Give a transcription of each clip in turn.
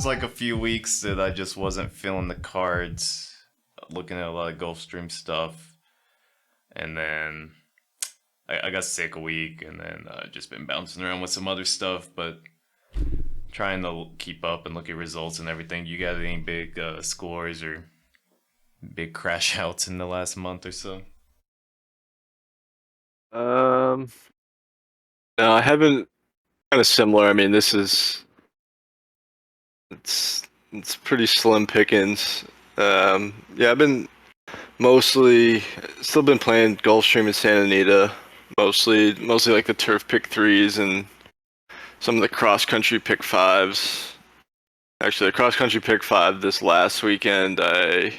was like a few weeks that I just wasn't feeling the cards, looking at a lot of Gulfstream stuff, and then I got sick a week, and then just been bouncing around with some other stuff, but trying to keep up and look at results and everything. You got any big scores or big crash outs in the last month or so? Um, no, I haven't. Kind of similar. I mean, it's it's pretty slim pickings. Yeah, I've been mostly still been playing Gulfstream and Santa Anita, mostly like the turf pick threes and some of the cross country pick fives. Actually, the cross country pick five this last weekend, I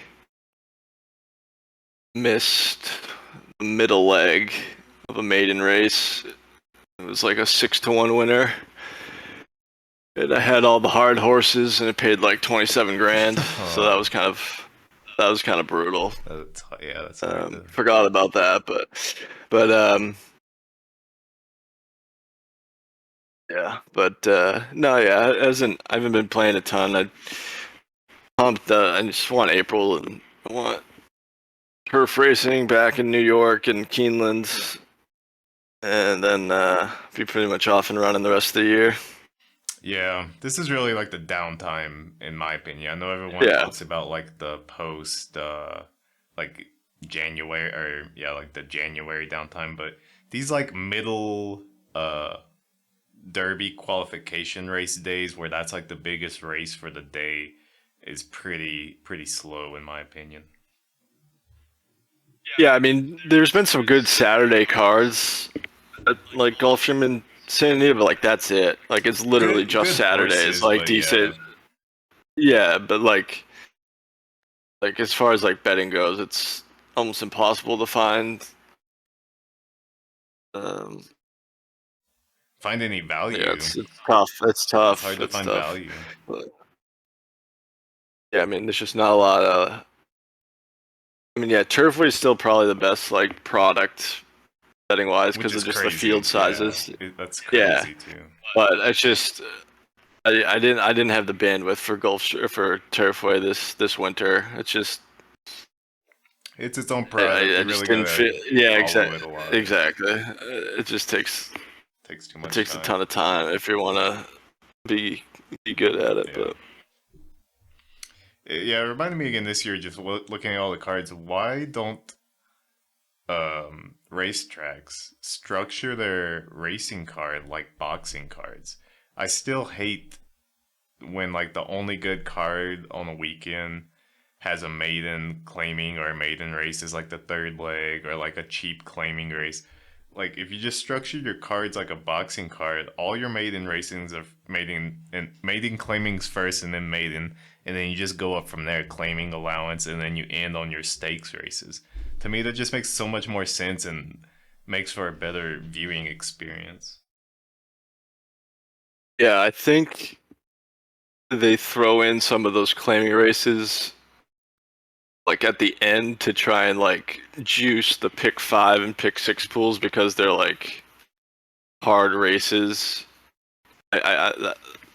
missed the middle leg of a maiden race. It was like a 6-1 winner. And I had all the hard horses, and it paid like 27 grand. So Oh, that was kind of brutal. yeah, that's hard to. Forgot about that, but yeah, but no, yeah, I haven't been playing a ton. I pumped. I just want April, and I want turf racing back in New York and Keeneland, and then be pretty much off and running the rest of the year. Yeah, this is really like the downtime, in my opinion. I know everyone Yeah, talks about like the post, like January, or yeah, like the January downtime, but these like middle, Derby qualification race days, where that's like the biggest race for the day, is pretty slow, in my opinion. yeah. I mean, there's been some good Saturday cards, like Gulfstream and San Diego, but like that's it. Like it's literally just Good Saturdays. horses, Like but yeah, decent. Yeah, but like as far as like betting goes, it's almost impossible to find. Um, find any yeah, value. it's tough. It's It's tough. hard to It's find tough. value. But yeah, I mean, there's just not a lot of. I mean, yeah, Turfway is still probably the best like product betting wise Which because is of just the crazy. field Yeah, sizes. that's Yeah, crazy too. but it's just I didn't have the bandwidth for for Turfway this winter. It's just It's its own product. I You really just didn't gotta fit. Yeah, follow it a lot. exactly. It just Takes too it much takes a time. ton of time if you want to be be good at it. Yeah. But Yeah, it reminded me again this year, just looking at all the cards. Why don't racetracks structure their racing card like boxing cards? I still hate when like the only good card on a weekend has a maiden claiming, or a maiden race is like the third leg, or like a cheap claiming race. Like if you just structure your cards like a boxing card, all your maiden racings are maiden claimings first, and then maiden, and then you just go up from there, claiming allowance, and then you end on your stakes races. To me, that just makes so much more sense and makes for a better viewing experience. yeah, I think they throw in some of those claiming races like at the end to try and like juice the pick five and pick six pools because they're like hard races.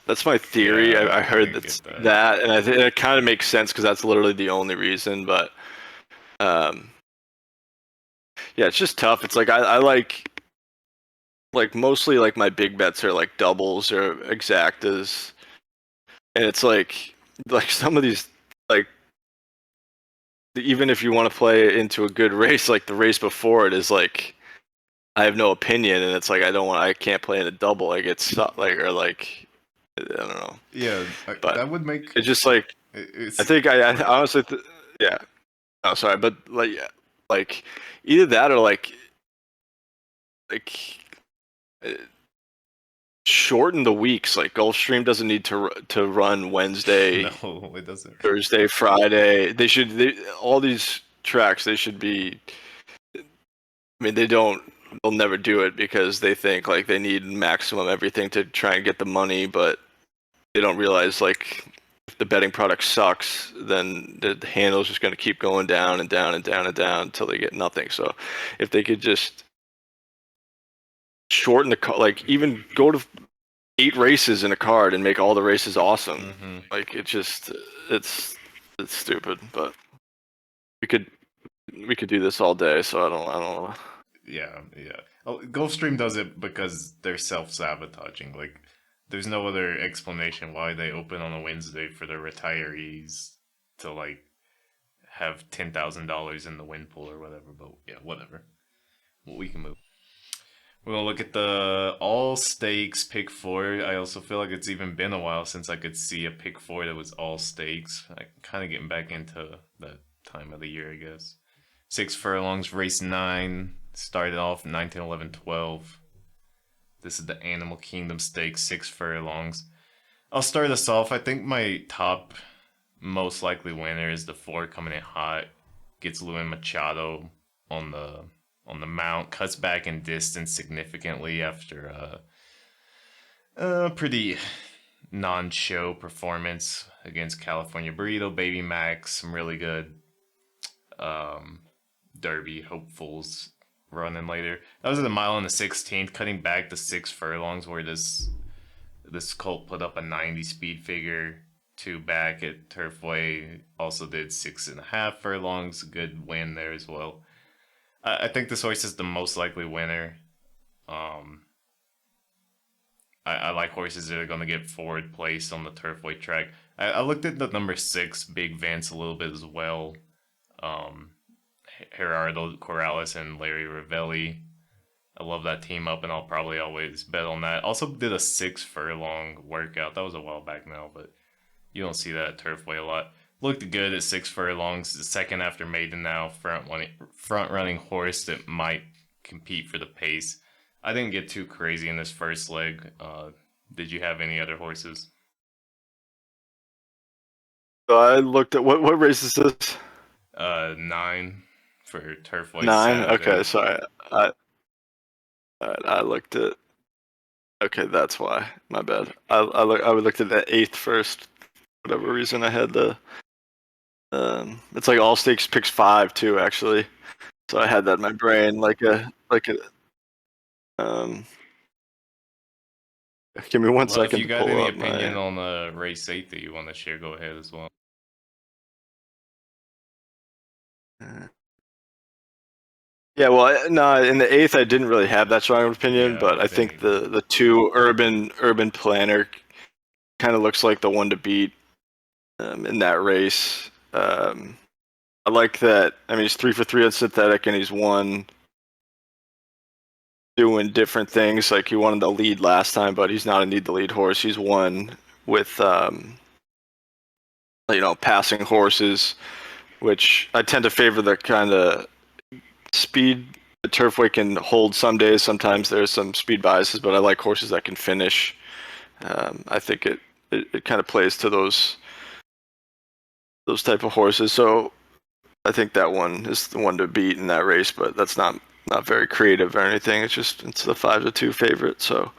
That's my theory. Yeah, I heard I that's get that. that, and I think it kind of makes sense because that's literally the only reason. But um, yeah, it's just tough. It's like I like mostly like my big bets are like doubles or exactas, and it's like some of these like even if you want to play into a good race, like the race before it is like I have no opinion, and it's like I can't play in a double. Like it's like or like I don't know, Yeah, but that would make it's just like I it's think I right. honestly yeah. Oh, sorry, but like yeah, like either that or like uh, shorten the weeks. Like Gulfstream doesn't need to run Wednesday, No, it doesn't. Thursday, Friday. All these tracks they should be. I mean, they don't. They'll never do it because they think like they need maximum everything to try and get the money, but they don't realize like if the betting product sucks, then the handle's just going to keep going down and down and down and down until they get nothing. So if they could just shorten the like even go to 8 races in a card and make all the races awesome. Mm-hmm. Like it's stupid, but we could do this all day, so I don't. Yeah, yeah. Oh, Gulfstream does it because they're self-sabotaging. Like, there's no other explanation why they open on a Wednesday for their retirees to like have $10,000 in the win pool or whatever. But yeah, whatever. Well, we can move. We're gonna look at the all stakes pick four. I also feel like it's even been a while since I could see a pick four that was all stakes. I kind of getting back into that time of the year, I guess. 6 furlongs, race 9. Started off 19, 11, 12. This is the Animal Kingdom Stakes, 6 furlongs. I'll start us off. I think my top most likely winner is the 4 coming in hot. Gets Luis Machado on the mount. Cuts back in distance significantly after a pretty non-show performance against California Burrito, Baby Max, some really good um, Derby hopefuls running later. That was at a mile on the 16th, cutting back to 6 furlongs, where this colt put up a 90 speed figure. 2 back at Turfway also did 6.5 furlongs. Good win there as well. I think this horse is the most likely winner. Um, I like horses that are going to get forward placed on the Turfway track. I looked at the number 6, Big Vance, a little bit as well. Um, Gerardo Corrales and Larry Ravelli. I love that team up, and I'll probably always bet on that. Also did a 6 furlong workout. That was a while back now, but you don't see that at Turfway a lot. Looked good at 6 furlongs. The second after Maiden now, front running horse that might compete for the pace. I didn't get too crazy in this first leg. Did you have any other horses? So I looked at what race is this? 9 for Turfway 9. Saturday. Okay, sorry. I looked at. Okay, that's why. My bad. I looked at the 8th first. Whatever reason I had the. It's like all stakes picks 5 too, actually. So I had that in my brain like a. Um. Give me one Well, if second you to got pull any up opinion my. on race 8 that you want to share, go ahead as well. Yeah, well, no, in the 8th I didn't really have that strong of an opinion, Yeah, but I I didn't think either. the 2 urban planner kind of looks like the one to beat in that race. I like that. I mean, he's 3 for 3 on synthetic, and he's won doing different things. Like he won the lead last time, but he's not a need the lead horse. He's won with passing horses, which I tend to favor the kind of speed the Turfway can hold some days. Sometimes there's some speed biases, but I like horses that can finish. I think it kind of plays to those type of horses. So I think that one is the one to beat in that race, but that's not very creative or anything. It's the 5-2 favorite. So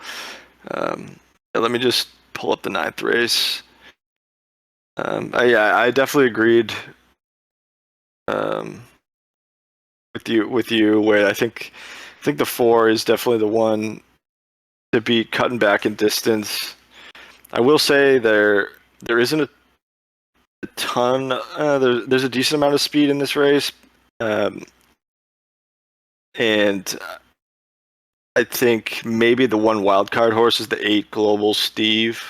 let me just pull up the 9th race. I definitely agreed um, with you. Where I think the 4 is definitely the one to beat, cutting back in distance. I will say there isn't a ton. There's a decent amount of speed in this race, and I think maybe the one wild card horse is the 8 Global Steve.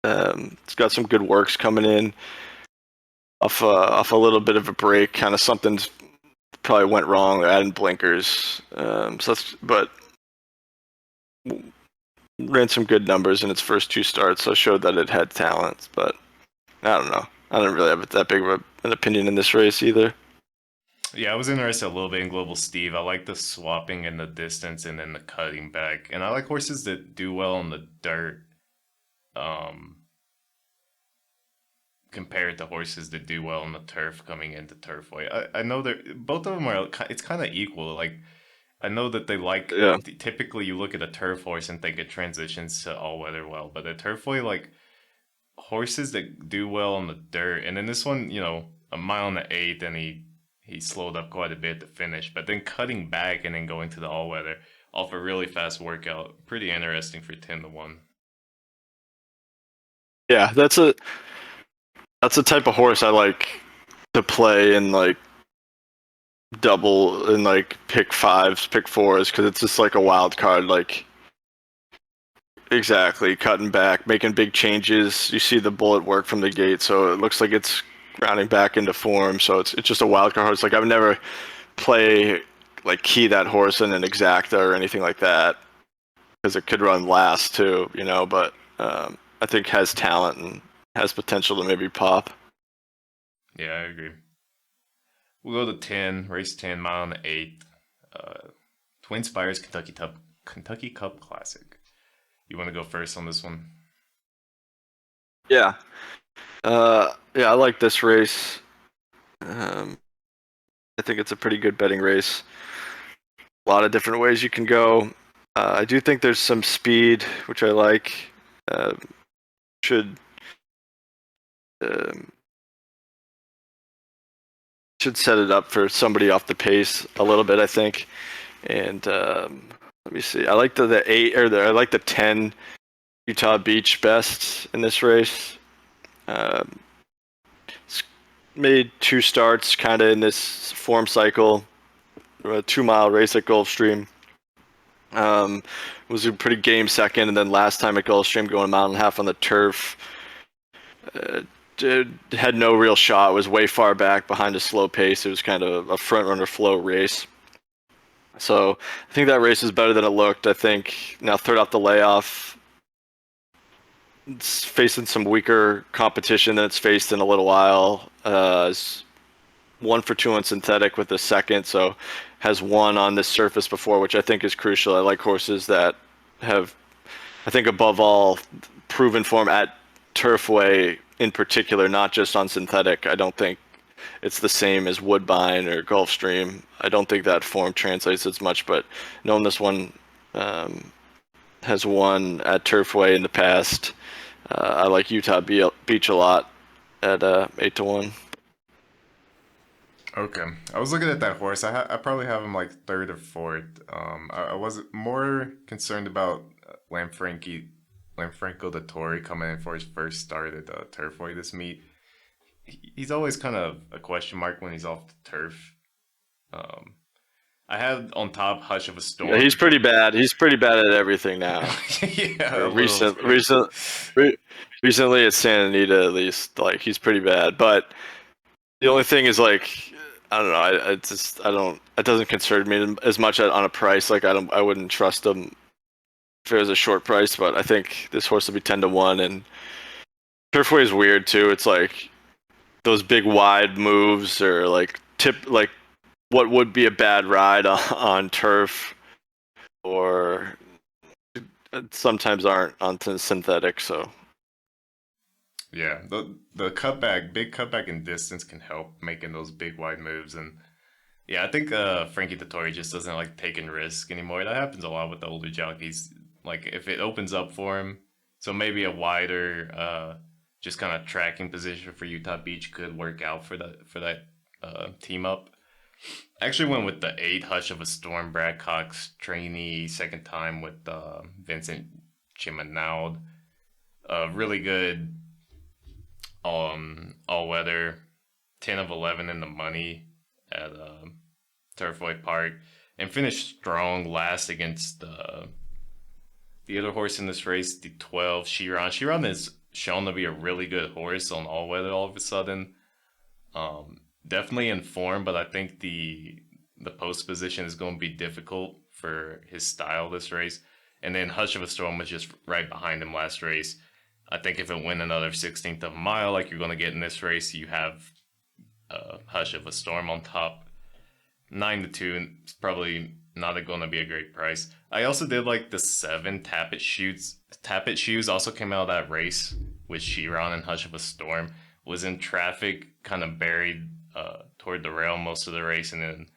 It's got some good works coming in off a little bit of a break. Kind of something's probably went wrong. They're adding blinkers. But ran some good numbers in its first 2 starts, so showed that it had talent. But I don't know. I don't really have that big of an opinion in this race either. Yeah, I was interested a little bit in Global Steve. I like the swapping in the distance and then the cutting back. And I like horses that do well on the dirt um, compared to horses that do well on the turf coming into Turfway. I know that both of them are, it's kind of equal. Like, I know that they like, Yeah. typically you look at a turf horse and think it transitions to all weather well, but a Turfway, like, horses that do well on the dirt. And then this one, a mile on the 8th, and he slowed up quite a bit to finish, but then cutting back and then going to the all weather. off a really fast workout. Pretty interesting for 10-1. Yeah, that's a type of horse I like to play in like double and like pick fives, pick fours, because it's just like a wild card. Like exactly, cutting back, making big changes. You see the bullet work from the gate, so it looks like it's rounding back into form. So it's just a wild card horse. Like I would never play like key that horse in an exacta or anything like that because it could run last too, you know. But I think has talent and has potential to maybe pop. Yeah, I agree. We'll go to 10, race 10, mile on the 8th. Twin Spires Kentucky Cup Classic. You want to go first on this one? Yeah, yeah, I like this race. I think it's a pretty good betting race. A lot of different ways you can go. I do think there's some speed, which I like. Uh, should um, should set it up for somebody off the pace a little bit, I think. And let me see. I like the 8 or I like the 10 Utah Beach best in this race. Um, made 2 starts kind of in this form cycle. A 2-mile race at Gulfstream. Was a pretty game second, and then last time at Gulfstream going a mile and a half on the turf, had no real shot. Was way far back behind a slow pace. It was kind of a front runner flow race. So I think that race is better than it looked. I think now third off the layoff, it's facing some weaker competition than it's faced in a little while. It's 1 for 2 on synthetic with the second, so has won on this surface before, which I think is crucial. I like horses that have, I think above all, proven form at Turfway in particular, not just on synthetic. I don't think it's the same as Woodbine or Gulfstream. I don't think that form translates as much, but knowing this one has won at Turfway in the past, I like Utah Beach a lot at 8-1. Okay. I was looking at that horse. I probably have him like third or fourth. I was more concerned about Lanfranco de Torre coming in for his first start at Turfway this meet. He's always kind of a question mark when he's off the turf. Um, I had on top Hush of a Yeah, Storm. he's pretty bad. He's pretty bad at everything now. Yeah, a little. Recently at Santa Anita, at least, like he's pretty bad. But the only thing is like, I don't know. I don't. It doesn't concern me as much on a price. Like I wouldn't trust him if it was a short price. But I think this horse will be 10-1, and Turfway is weird too. It's like those big wide moves or like what would be a bad ride on turf or sometimes aren't on synthetic. So Yeah, the big cutback in distance can help making those big wide moves, and yeah, I think Frankie Dettori just doesn't like taking risks anymore. That happens a lot with the older jockeys. Like if it opens up for him, so maybe a wider, just kind of tracking position for Utah Beach could work out for that team up. I actually went with the 8 Hush of a Storm, Brad Cox trainee, second time with Vincent Chimanaud. Really good all weather, 10 of 11 in the money at Turfway Park, and finished strong last against the other horse in this race, the 12 Chiron. Chiron is shown to be a really good horse on all weather all of a sudden. Definitely in form, but I think the post position is going to be difficult for his style this race. And then Hush of a Storm was just right behind him last race. I think if it went another 16th of a mile like you're going to get in this race, you have Hush of a Storm on top. 9-2 is probably not going to be a great price. I also did like the 7 Tappet Shoes. Tappet Shoes also came out of that race with Chiron and Hush of a Storm. Was in traffic, kind of buried toward the rail most of the race, and then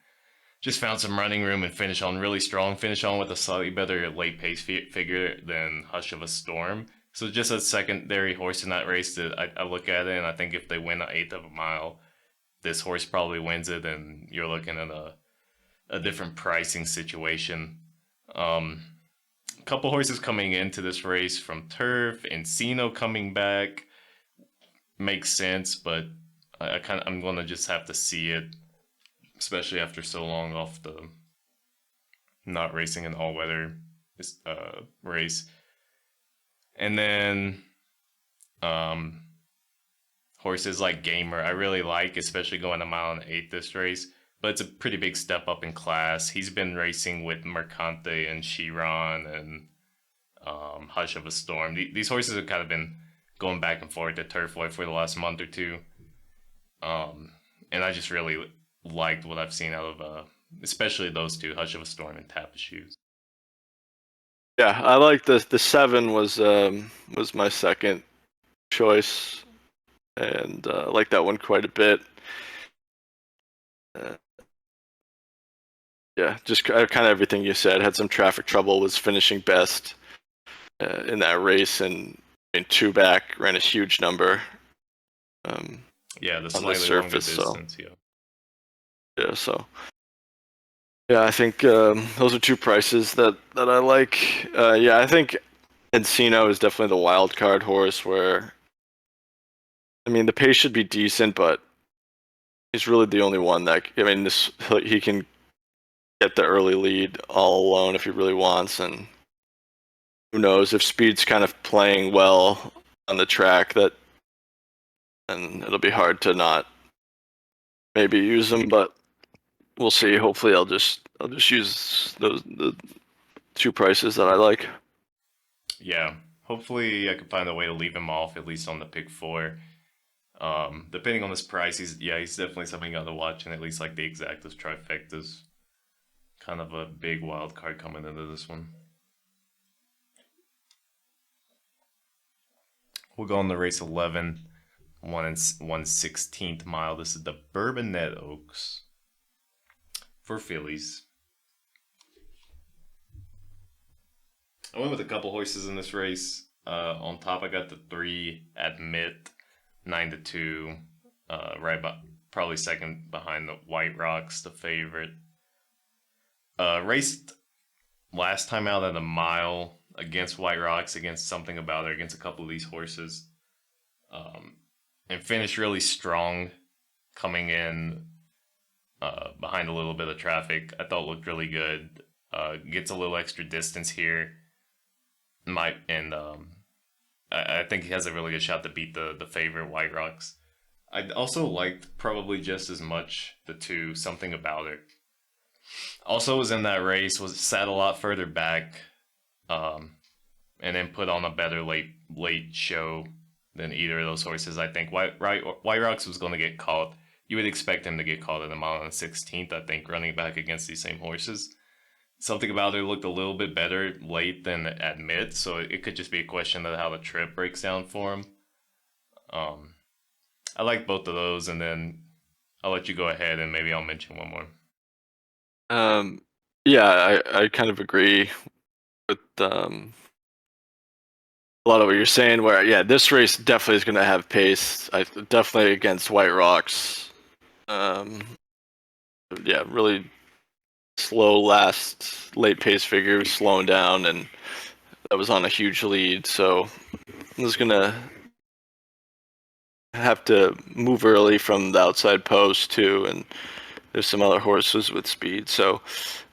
just found some running room and finished on really strong. Finish on with a slightly better late pace figure than Hush of a Storm. So just a secondary horse in that race that I look at it, and I think if they win an 1/8 of a mile, this horse probably wins it, and you're looking at a different pricing situation. A couple horses coming into this race from Turf, Encino coming back makes sense, but I'm gonna just have to see it, especially after so long off the not racing an all weather race. And then um, horses like Gamer, I really like, especially going a mile and eight this race. But it's a pretty big step up in class. He's been racing with Mercante and Chiron and Hush of a Storm. These horses have kind of been going back and forth at Turfway for the last month or two. And I just really liked what I've seen out of, especially those two, Hush of a Storm and Tappa Shoes. Yeah, I like the 7 was my second choice, and I like that one quite a bit. Yeah, just kind of everything you said. Had some traffic trouble, was finishing best in that race, and in 2 back ran a huge number. Yeah, the on the slightly longer surface, distance. yeah, so yeah, I think those are 2 prices that I like. Yeah, I think Encino is definitely the wild card horse. Where I mean, the pace should be decent, but he's really the only one that he can get the early lead all alone if he really wants, and who knows if speed's kind of playing well on the track, that then it'll be hard to not maybe use him, but we'll see. Hopefully I'll just use the 2 prices that I like. Yeah, hopefully I can find a way to leave him off at least on the pick 4. Depending on his price, he's definitely something you got to watch, and at least like the exactas trifectas, kind of a big wild card coming into this one. We'll go on to race 11, 1/16 mile. This is the Bourbonnet Oaks for fillies. I went with a couple horses in this race. On top, I got the 3 Admit, 9-2, probably second behind the White Rocks, the favorite. Raced last time out at a mile against White Rocks, against Something About Her, against a couple of these horses, and finished really strong, coming in behind a little bit of traffic. I thought looked really good. Gets a little extra distance here. I think he has a really good shot to beat the favorite White Rocks. I also liked probably just as much the 2 Something About It. Also was in that race, sat a lot further back, and then put on a better late show than either of those horses. I think White Rocks was going to get caught. You would expect him to get caught at a mile and 16th, I think, running back against these same horses. Something About It looked a little bit better late than at mid, so it could just be a question of how the trip breaks down for him. I like both of those, and then I'll let you go ahead, and maybe I'll mention one more. Yeah, I kind of agree with a lot of what you're saying. Where this race definitely is going to have pace. Definitely against White Rocks. Really slow late pace figure, slowing down, and that was on a huge lead. So I'm just gonna have to move early from the outside post too, and there's some other horses with speed. So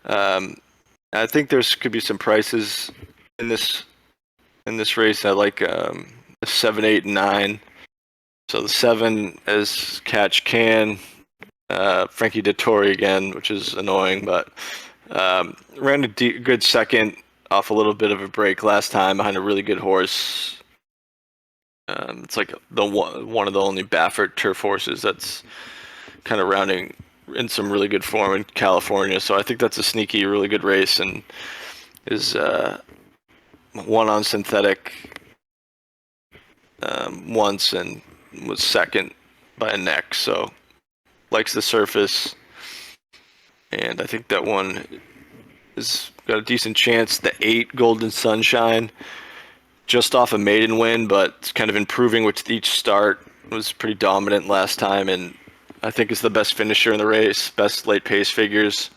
I think could be some prices in this race. I like the 7, 8, and 9. So the 7 is Catch Can. Frankie Dettori again, which is annoying, but ran a good second off a little bit of a break last time behind a really good horse. It's like one of the only Baffert turf horses that's kind of rounding in some really good form in California. So I think that's a sneaky, really good race, and is won on synthetic once and was second by a neck. So likes the surface, and I think that one has got a decent chance. The 8 Golden Sunshine, just off a maiden win, but it's kind of improving with each start. Was pretty dominant last time, and I think is the best finisher in the race, best late pace figures.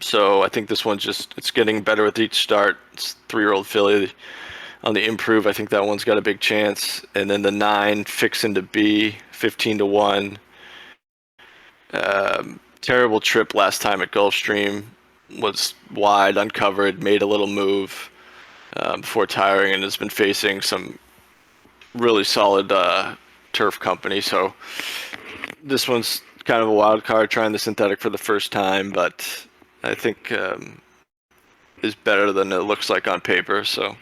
So I think this one's it's getting better with each start. It's 3-year-old filly on the improve. I think that one's got a big chance. And then the 9 fixing to be 15-1. Terrible trip last time at Gulfstream. Was wide, uncovered, made a little move before tiring, and has been facing some really solid turf company. So this one's kind of a wild card, trying the synthetic for the first time, but I think is better than it looks like on paper. So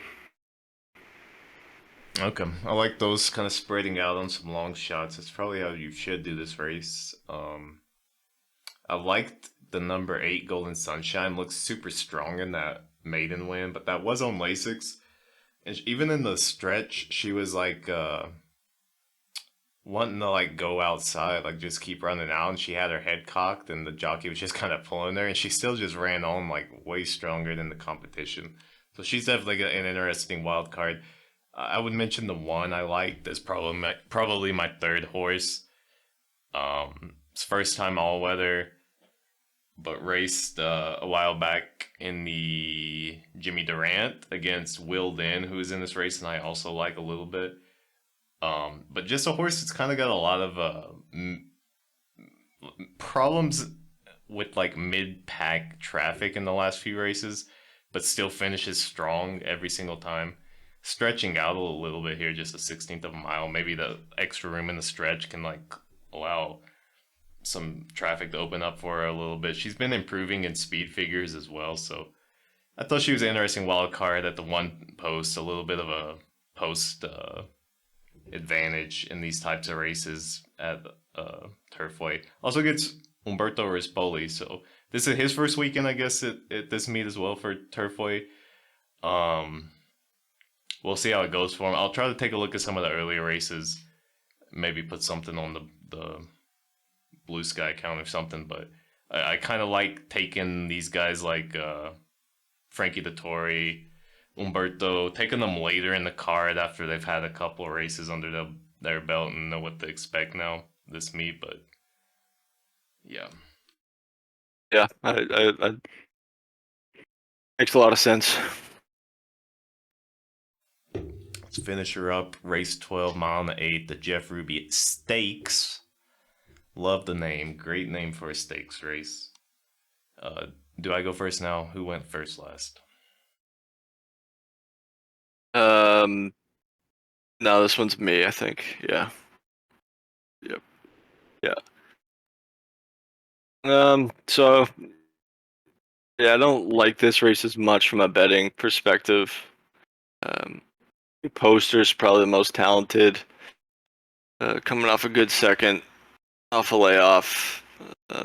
Okay, I like those kind of spreading out on some long shots. It's probably how you should do this race. I liked the number 8 Golden Sunshine. Looks super strong in that maiden win, but that was on Lasix. And even in the stretch, she was like wanting to like go outside, like just keep running out, and she had her head cocked, and the jockey was just kind of pulling her, and she still just ran on like way stronger than the competition. So she's definitely an interesting wild card. I would mention the one I liked as probably my third horse. It's first time all weather, but raced a while back in the Jimmy Durant against Will Den, who is in this race, and I also like a little bit. But just a horse that's kind of got a lot of problems with like mid pack traffic in the last few races, but still finishes strong every single time. Stretching out a little bit here, just a 16th of a mile. Maybe the extra room in the stretch can like allow some traffic to open up for her a little bit. She's been improving in speed figures as well, so I thought she was an interesting wild card at the one post, a little bit of a post advantage in these types of races at Turfway. Also gets Umberto Rispoli, so this is his first weekend, I guess, at this meet as well for Turfway. We'll see how it goes for him. I'll try to take a look at some of the earlier races, maybe put something on the Blue Sky account or something. But I kind of like taking these guys like Frankie Dettori, Umberto, taking them later in the card after they've had a couple of races under their belt and know what to expect now this meet. But yeah, yeah, I makes a lot of sense. let's finish her up. Race 12, mile and the 8, the Jeff Ruby Stakes. Love the name. Great name for a stakes race. Do I go first now? Who went first last? No, this one's me, I think. Yeah. Yep. Yeah. So yeah, I don't like this race as much from a betting perspective. Um, Poster's probably the most talented. Coming off a good second, off a layoff.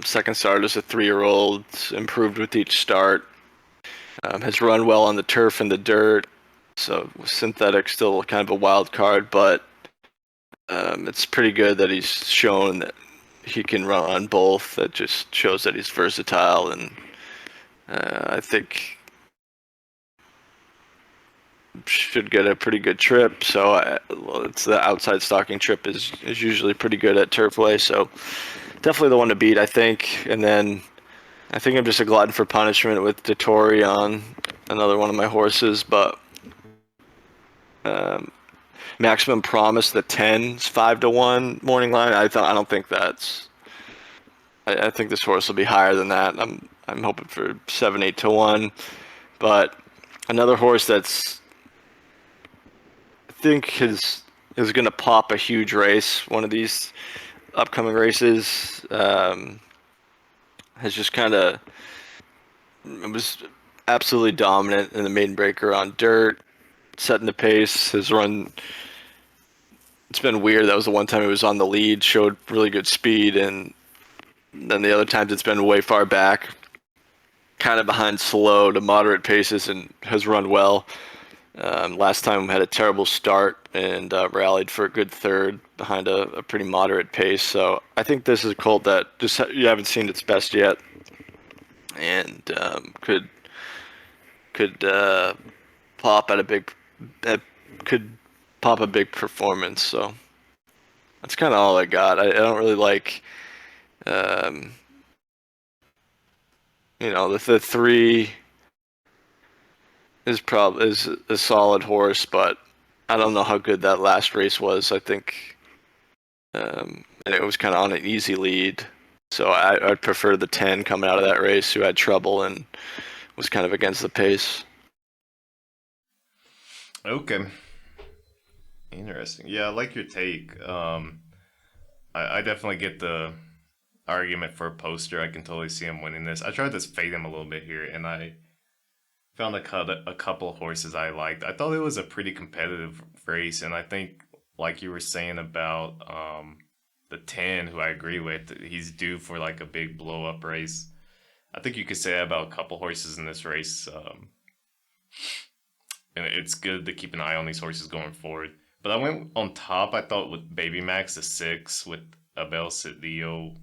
Second start as a 3-year-old, improved with each start. Has run well on the turf and the dirt. So synthetic still kind of a wild card, but it's pretty good that he's shown that he can run on both. That just shows that he's versatile, and I think should get a pretty good trip. So it's the outside stocking trip is usually pretty good at Turfway. So definitely the one to beat, I think. And then I think I'm just a glutton for punishment with Dettori on another one of my horses, but Maximum Promise, the 10's 5-1 morning line. I don't think that's. I think this horse will be higher than that. I'm hoping for 7-8-1, but another horse that's I think is going to pop a huge race. One of these upcoming races has just kind of was absolutely dominant in the maiden breaker on dirt, setting the pace. His run, it's been weird. That was the one time he was on the lead, showed really good speed, and then the other times it's been way far back, kind of behind slow to moderate paces, and has run well. Last time had a terrible start and rallied for a good third behind a pretty moderate pace. So I think this is a colt that just you haven't seen its best yet, and could pop at a big could pop a big performance. So that's kind of all I got. I don't really like You know, the 3 is a solid horse, but I don't know how good that last race was. I think it was kind of on an easy lead. So I'd prefer the 10 coming out of that race, who had trouble and was kind of against the pace. Okay. Interesting. Yeah, I like your take. I definitely get the argument for a poster. I can totally see him winning this. I tried to fade him a little bit here, and I found a couple of horses I liked. I thought it was a pretty competitive race, and I think, like you were saying about the 10, who I agree with, he's due for like a big blow up race. I think you could say that about a couple horses in this race. And it's good to keep an eye on these horses going forward. But I went on top. I thought with Baby Max, the 6 with Abel Cedillo,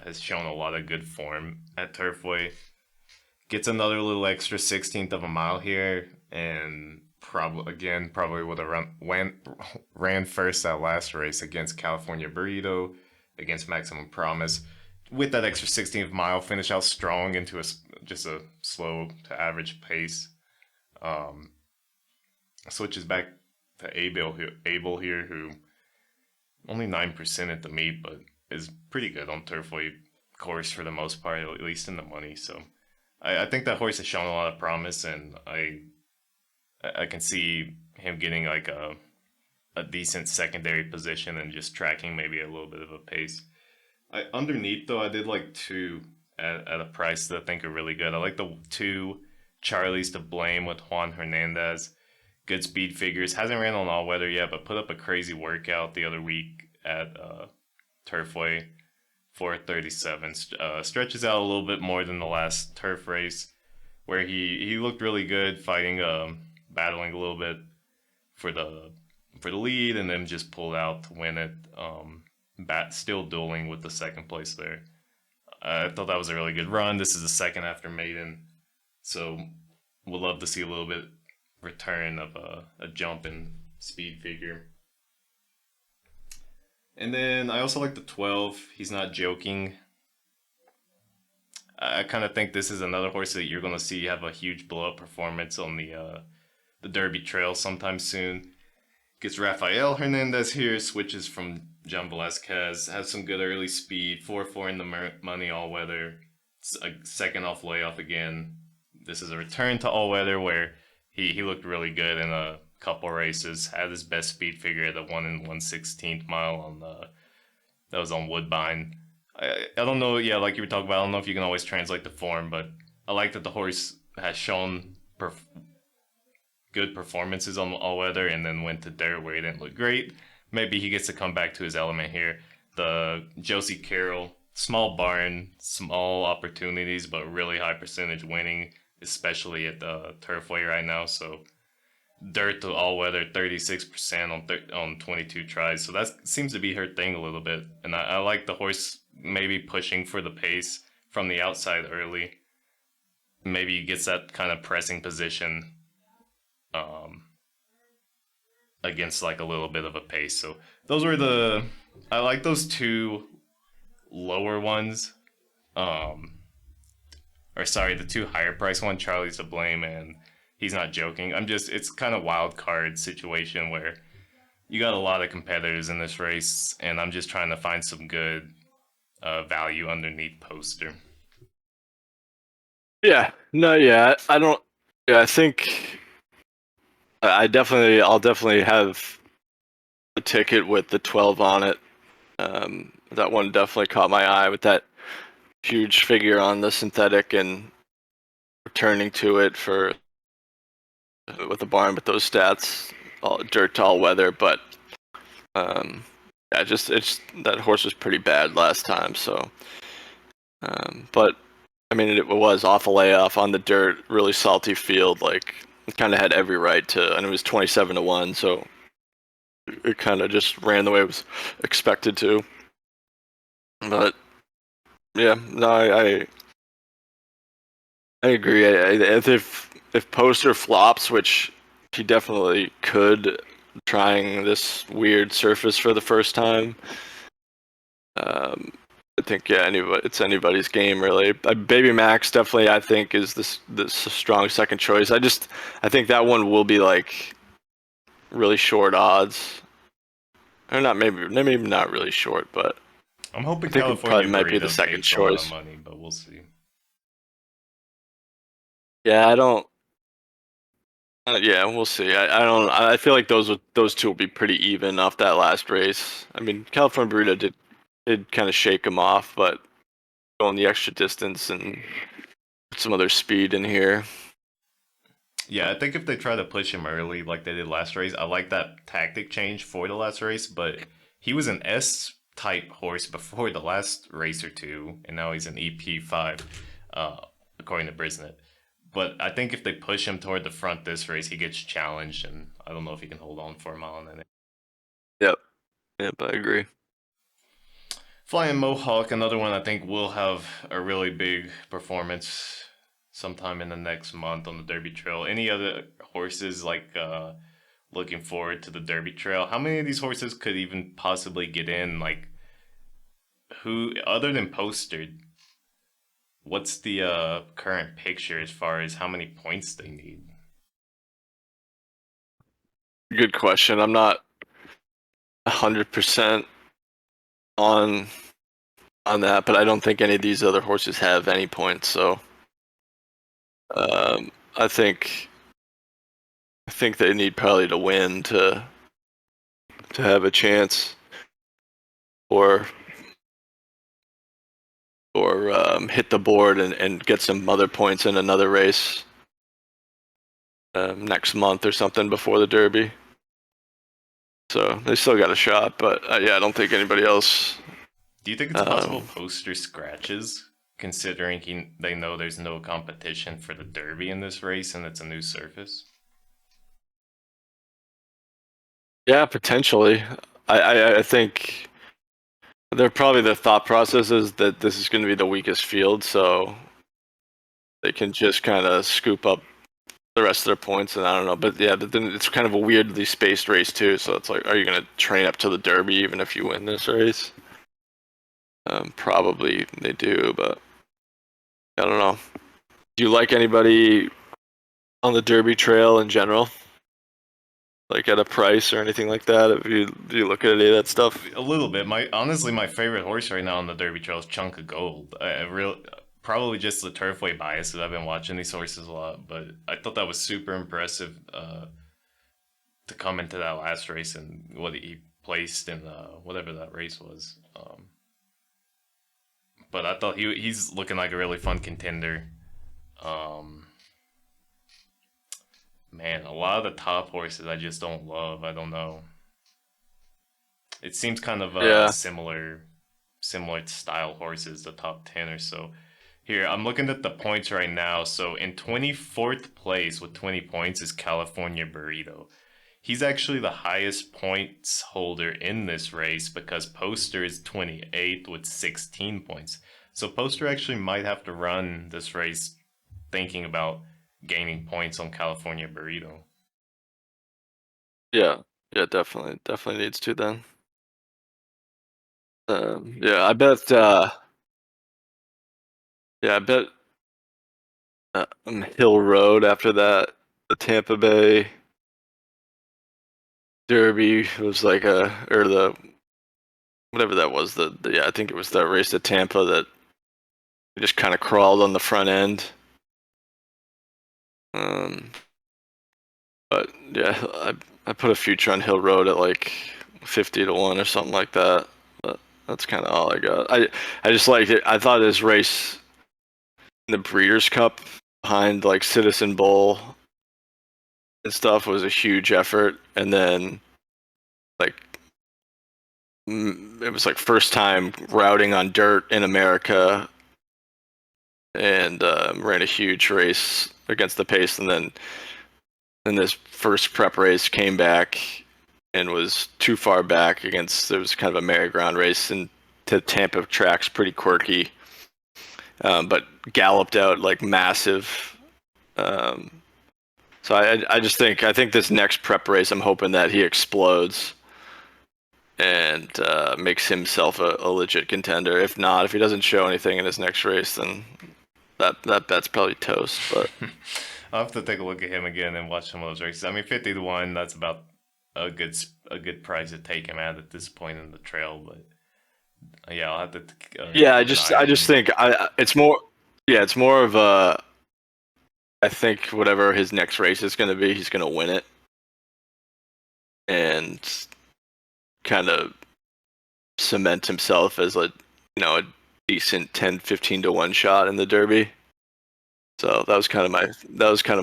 has shown a lot of good form at Turfway. Gets another little extra 16th of a mile here, and probably would have ran first that last race against California Burrito, against Maximum Promise. With that extra 16th mile, finish out strong into just a slow to average pace. Um, Switches back to Abel here, who only 9% at the meet, but is pretty good on Turfway course for the most part, at least in the money. So I think that horse has shown a lot of promise, and I can see him getting like a decent secondary position and just tracking maybe a little bit of a pace. Underneath though, I did like 2 at a price that I think are really good. I like the 2 Charlie's to Blame with Juan Hernandez. Good speed figures. Hasn't ran on all weather yet, but put up a crazy workout the other week at Turfway. 4:37. Stretches out a little bit more than the last turf race, where he looked really good fighting, battling a little bit for the lead, and then just pulled out to win it. Still dueling with the second place there. I thought that was a really good run. This is the second after maiden, so we'll love to see a little bit return of a jump in speed figure. And then I also like the 12. He's Not Joking. I kind of think this is another horse that you're going to see have a huge blow up performance on the Derby Trail sometime soon. Gets Rafael Hernandez here, switches from John Velasquez, has some good early speed, 4-4 in the money all weather. It's a second off layoff again. This is a return to all weather where he looked really good in a couple races. Had his best speed figure at the 1 and 1/16th mile on that was on Woodbine. I don't know. Yeah, like you were talking about, I don't know if you can always translate the form, but I like that the horse has shown good performances on all weather, and then went to dirt where he didn't look great. Maybe he gets to come back to his element here. The Josie Carroll, small barn, small opportunities, but really high percentage winning, especially at the Turfway right now. So dirt to all weather, 36% on 22 tries. So that seems to be her thing a little bit. And I like the horse maybe pushing for the pace from the outside early. Maybe he gets that kind of pressing position against like a little bit of a pace. So those were I like those 2 lower ones. Or sorry, the 2 higher price one, Charlie's to Blame and He's Not Joking. It's kind of wild card situation where you got a lot of competitors in this race, and I'm just trying to find some good value underneath poster. Yeah, no, yeah, I don't. Yeah, I think I'll definitely have a ticket with the 12 on it. That one definitely caught my eye with that huge figure on the synthetic and returning to it for with the barn with those stats, all dirt to all weather. But yeah, it's that horse was pretty bad last time. So, but I mean, it was off a layoff on the dirt, really salty field. Like, it kind of had every right to, and it was 27-1. So it kind of just ran the way it was expected to. But yeah, no, I agree. If Poster flops, which he definitely could, trying this weird surface for the first time, think it's anybody's game really. Baby Max definitely I think is this strong second choice. I think that one will be like really short odds, or not maybe not really short, but I'm I hoping think it California probably might be the Burrito second takes a lot of choice. money, but we'll see. Yeah, I don't. Yeah, we'll see. I don't. I feel like those two will be pretty even off that last race. I mean, California Burrito did kind of shake him off, but going the extra distance and put some other speed in here. Yeah, I think if they try to push him early like they did last race, I like that tactic change for the last race, but he was an S type horse before the last race or two, and now he's an EP5, uh, according to Brisnet. But I think if they push him toward the front this race, he gets challenged, and I don't know if he can hold on for a mile in it. Yep. Yep, I agree. Flying Mohawk, another one I think will have a really big performance sometime in the next month on the Derby Trail. Any other horses like looking forward to the Derby Trail? How many of these horses could even possibly get in? Like who other than Postered? What's the current picture as far as how many points they need? Good question. I'm not 100% on that, but I don't think any of these other horses have any points. So um, I think they need probably to win to have a chance, or hit the board and get some other points in another race next month or something before the Derby. So they still got a shot, but yeah, I don't think anybody else. Do you think it's possible Poster scratches, considering they know there's no competition for the Derby in this race and it's a new surface? Yeah, potentially. I think they're probably the thought process is that this is going to be the weakest field, so they can just kind of scoop up the rest of their points. And I don't know, but yeah, then it's kind of a weirdly spaced race too. So it's like, are you going to train up to the Derby even if you win this race? Probably they do, but I don't know. Do you like anybody on the Derby Trail in general? Like at a price or anything like that? If you do you look at any of that stuff? A little bit. My favorite horse right now on the Derby Trail is Chunk of Gold. Probably just the Turfway bias that I've been watching these horses a lot, but I thought that was super impressive to come into that last race and what he placed in whatever that race was. But I thought he's looking like a really fun contender. Um, Man, a lot of the top horses I just don't love. I don't know. It seems kind of Yeah, similar style horses, the top 10 or so. Here, I'm looking at the points right now. So in 24th place with 20 points is California Burrito. He's actually the highest points holder in this race because Poster is 28th with 16 points. So Poster actually might have to run this race thinking about gaining points on California Burrito. yeah, yeah. Definitely needs to then. Yeah, I bet. Yeah, I bet Hill Road after that, the Tampa Bay Derby was like or the whatever that was. Yeah, I think it was that race at Tampa that just kind of crawled on the front end. Um, but yeah, I put a future on Hill Road at like 50 to 1 or something like that. But that's kind of all I got. I just liked it. I thought his race in the Breeders' Cup behind like Citizen Bowl and stuff was a huge effort, and then like it was like first time routing on dirt in America, and ran a huge race against the pace, and then in this first prep race came back and was too far back against, it was kind of a merry-go-round race, and to Tampa tracks pretty quirky, but galloped out like massive. Um, so I think this next prep race, I'm hoping that he explodes and makes himself a legit contender. If not, if he doesn't show anything in his next race, then that bet's probably toast. But I'll have to take a look at him again and watch some of those races. I mean, 50 to 1. That's about a good price to take him at this point in the trail. But yeah, I'll have to yeah, keep an eye I on just him. think it's more it's more of a I think whatever his next race is going to be, he's going to win it and kind of cement himself as a decent 10-15 to 1 shot in the Derby. So that was kind of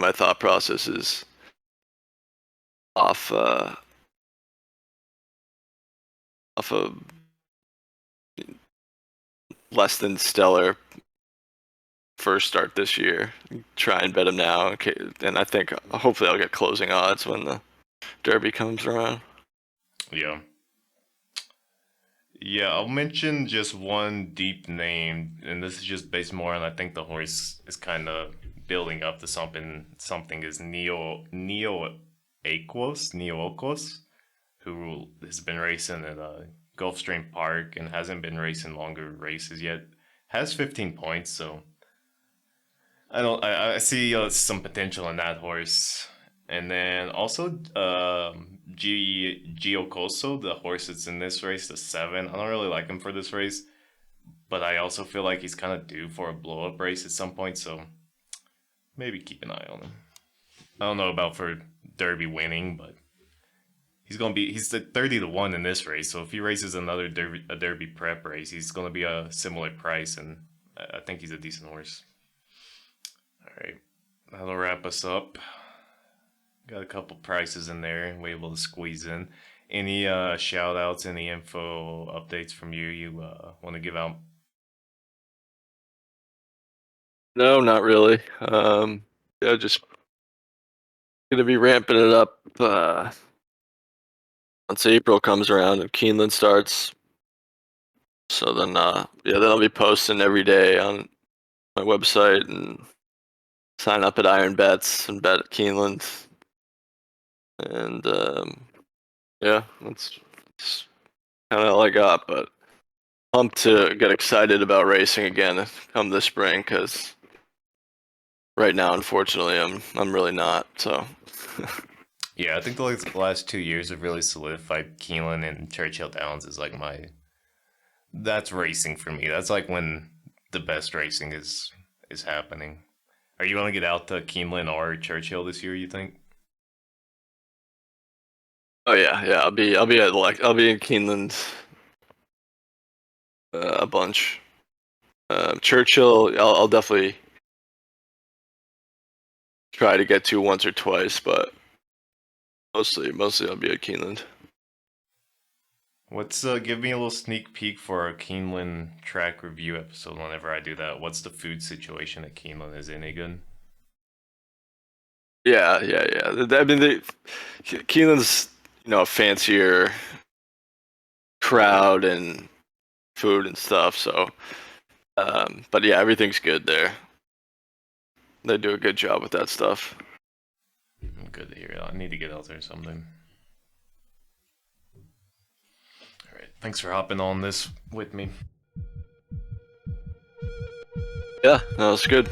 my thought process is off off a less than stellar first start this year. Try and bet him now. Okay, and I think hopefully I'll get closing odds when the Derby comes around. Yeah. Yeah, I'll mention just one deep name, and this is just based more on I think the horse is kind of building up to something. Something is Neo Okos, who has been racing at Gulfstream Park and hasn't been racing longer races yet. Has 15 points, so I see some potential in that horse. And then also Giocoso, the horse that's in this race, the 7. I don't really like him for this race, but I also feel like he's kind of due for a blow up race at some point, so maybe keep an eye on him. I don't know about for Derby winning, but he's the 30 to 1 in this race. So if he races another Derby prep race, he's gonna be a similar price, and I think he's a decent horse. All right, that'll wrap us up. Got a couple prices in there we're able to squeeze in. Any shout outs, any info updates from you want to give out? No, not really. Yeah, just gonna be ramping it up once April comes around and Keeneland starts. So then, then I'll be posting every day on my website and sign up at Iron Bets and bet at Keeneland. And yeah, that's kind of all I got. But pumped to get excited about racing again come this spring because right now, unfortunately, I'm really not. So Yeah, I think the last 2 years have really solidified Keelan and Churchill Downs is like that's racing for me. That's like when the best racing is happening. Are you going to get out to Keeneland or Churchill this year? You think? oh yeah, I'll be in Keeneland a bunch. Churchill, I'll definitely try to get to once or twice, but mostly I'll be at Keeneland. What's give me a little sneak peek for a Keeneland track review episode whenever I do that. What's the food situation at Keeneland? Is it any good? Yeah. I mean, Keeneland's a fancier crowd and food and stuff. So, but yeah, everything's good there. They do a good job with that stuff. Good to hear. I need to get out there sometime. All right. Thanks for hopping on this with me. Yeah, no, it's good.